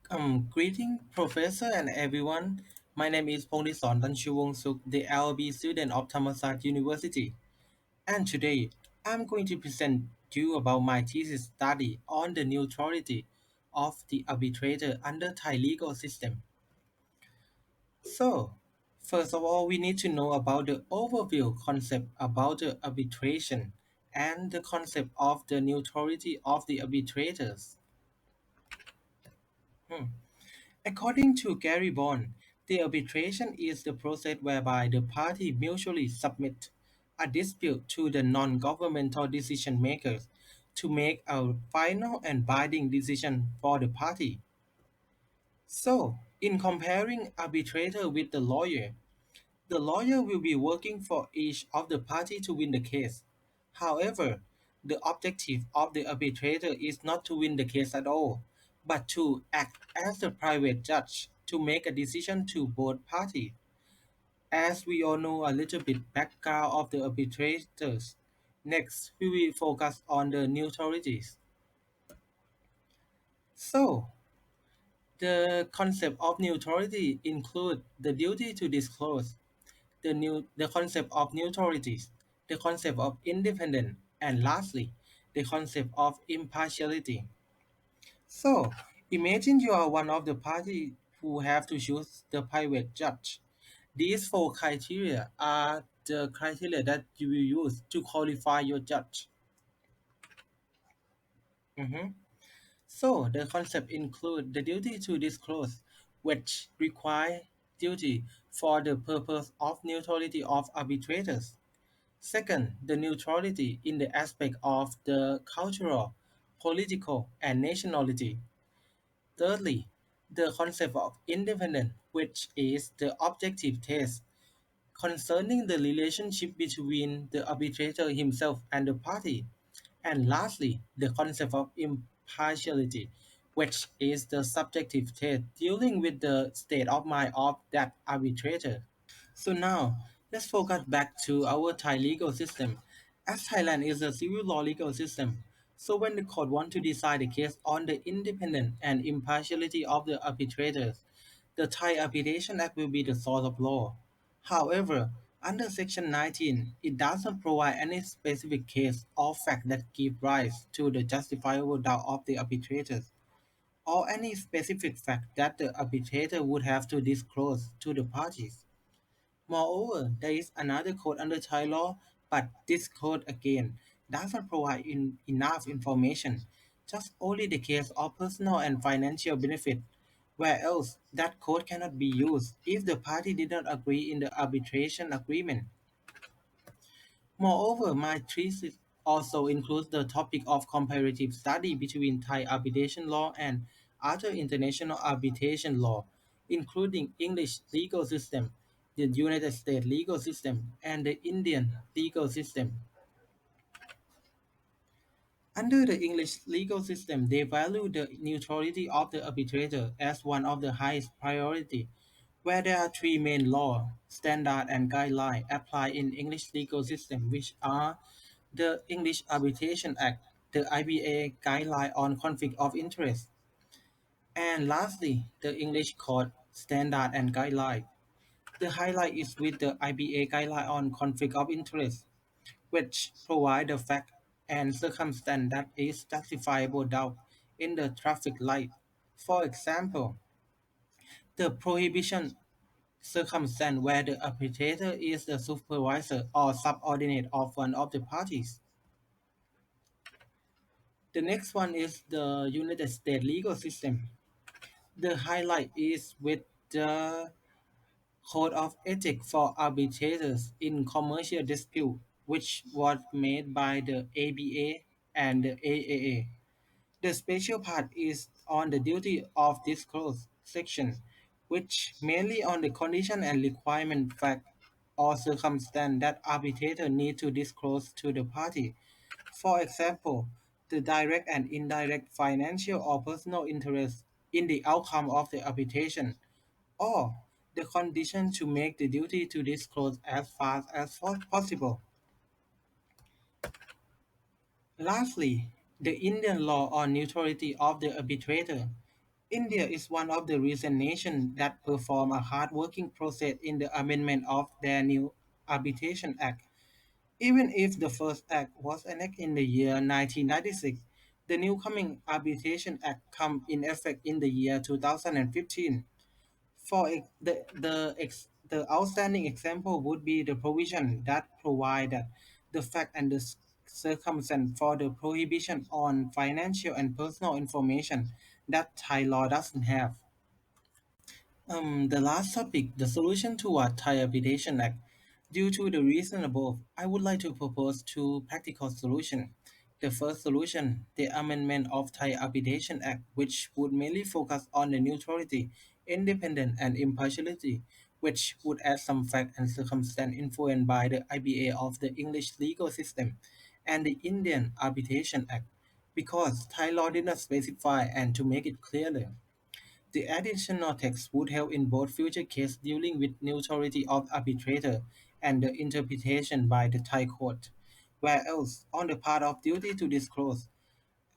Greeting, Professor and everyone. My name is Pongdisorn Tunchuwongsuk, the LB student of Thammasat University. And today, I'm going to present you about my thesis study on the neutrality of the arbitrator under Thai legal system. So, first of all, we need to know about the overview concept about the arbitration and the concept of the neutrality of the arbitrators. Hmm. According to Gary Bond, the arbitration is the process whereby the party mutually submit a dispute to the non-governmental decision makers to make a final and binding decision for the party. So, in comparing arbitrator with the lawyer will be working for each of the party to win the case. However, the objective of the arbitrator is not to win the case at all, but to act as a private judge to make a decision to both parties. As we all know a little bit background of the arbitrators, next we will focus on the neutralities. So, the concept of neutrality include the duty to disclose, the concept of neutrality, the concept of independence, and lastly, the concept of impartiality. So, imagine you are one of the party who have to choose the private judge. These four criteria are the criteria that you will use to qualify your judge. Mhm. So, the concept include the duty to disclose, which require duty for the purpose of neutrality of arbitrators. Second, the neutrality in the aspect of the cultural, political, and nationality. Thirdly, the concept of independence, which is the objective test concerning the relationship between the arbitrator himself and the party. And lastly, the concept of impartiality, which is the subjective test dealing with the state of mind of that arbitrator. So now, let's focus back to our Thai legal system. As Thailand is a civil law legal system, so when the court want to decide a case on the independence and impartiality of the arbitrators, the Thai Arbitration Act will be the source of law. However, under Section 19, it doesn't provide any specific case or fact that give rise to the justifiable doubt of the arbitrators, or any specific fact that the arbitrator would have to disclose to the parties. Moreover, there is another code under Thai law, but this code again doesn't provide enough information, just only the case of personal and financial benefit, where else that code cannot be used if the party did not agree in the arbitration agreement. Moreover, my thesis also includes the topic of comparative study between Thai arbitration law and other international arbitration law, including English legal system, the United States legal system, and the Indian legal system. Under the English legal system, they value the neutrality of the arbitrator as one of the highest priority, where there are three main law, standard and guideline applied in English legal system, which are the English Arbitration Act, the IBA Guideline on Conflict of Interest, and lastly, the English Court Standard and Guideline. The highlight is with the IBA Guideline on Conflict of Interest, which provide the fact and circumstance that is justifiable doubt in the traffic light. For example, the prohibition circumstance where the arbitrator is the supervisor or subordinate of one of the parties. The next one is the United States legal system. The highlight is with the Code of Ethics for Arbitrators in Commercial Dispute, which was made by the ABA and the AAA. The special part is on the duty of disclosure section, which mainly on the condition and requirement fact or circumstance that arbitrator need to disclose to the party. For example, the direct and indirect financial or personal interest in the outcome of the arbitration, or the condition to make the duty to disclose as fast as possible. Lastly, the Indian law on neutrality of the arbitrator. India is one of the recent nations that performed a hard-working process in the amendment of their new Arbitration Act. Even if the first act was enacted in the year 1996, the new coming Arbitration Act come in effect in the year 2015. The outstanding example would be the provision that provide that the fact and the circumstance for the prohibition on financial and personal information that Thai law doesn't have. The last topic, the solution to a Thai Arbitration Act. Due to the reason above, I would like to propose two practical solutions. The first solution, the amendment of Thai Arbitration Act, which would mainly focus on the neutrality, independence, and impartiality, which would add some fact and circumstance influenced by the IBA of the English legal system and the Indian Arbitration Act, because Thai law did not specify and to make it clearer. The additional text would help in both future cases dealing with neutrality of arbitrator and the interpretation by the Thai court, whereas on the part of duty to disclose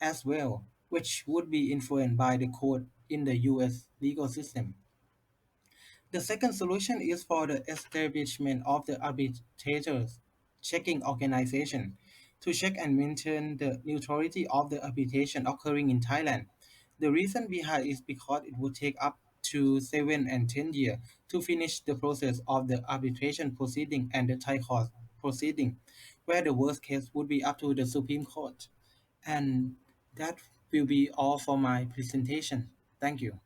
as well, which would be influenced by the court in the US legal system. The second solution is for the establishment of the arbitrators checking organization to check and maintain the neutrality of the arbitration occurring in Thailand. The reason behind is because it would take up to 7 and 10 years to finish the process of the arbitration proceeding and the Thai court proceeding, where the worst case would be up to the Supreme Court. And that will be all for my presentation. Thank you.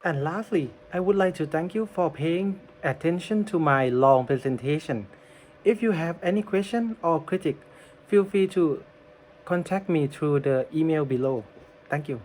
And lastly, I would like to thank you for paying attention to my long presentation. If you have any question or critic, feel free to contact me through the email below. Thank you.